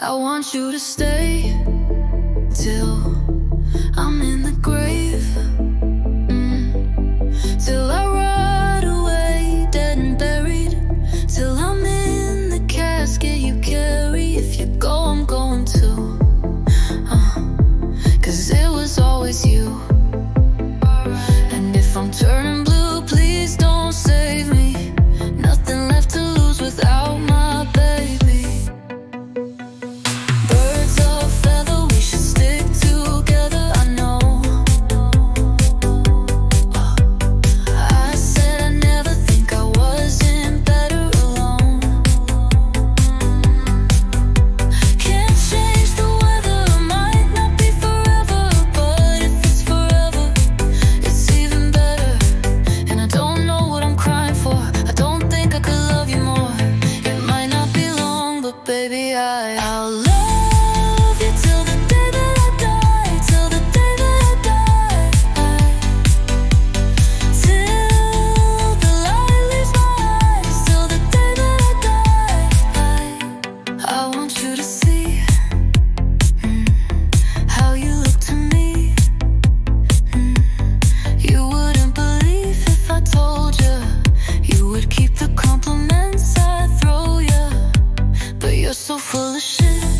I want you to stay till I'm in the grave, till I rot away, dead and buried, till I'm in the casket you carry. If you go, I'm going too, 'cause it was always you. And if I'm turning blue, please don't save me. Nothing left to lose without my baby. Birds of a feather, we should stick together, I know. I said I never think I wasn't better alone. Can't change the weather, might not be forever, but if it's forever, it's even better. And I don't know what I'm crying for, I don't think I could love you more. It might not be long, but baby, I'll love you till the day that I die, till the day that I die, till the light leaves my eyes, till the day that I die. I want you to see how you look to me. You wouldn't believe if I told you. You would keep the compliments I throw you, but you're so full of shit.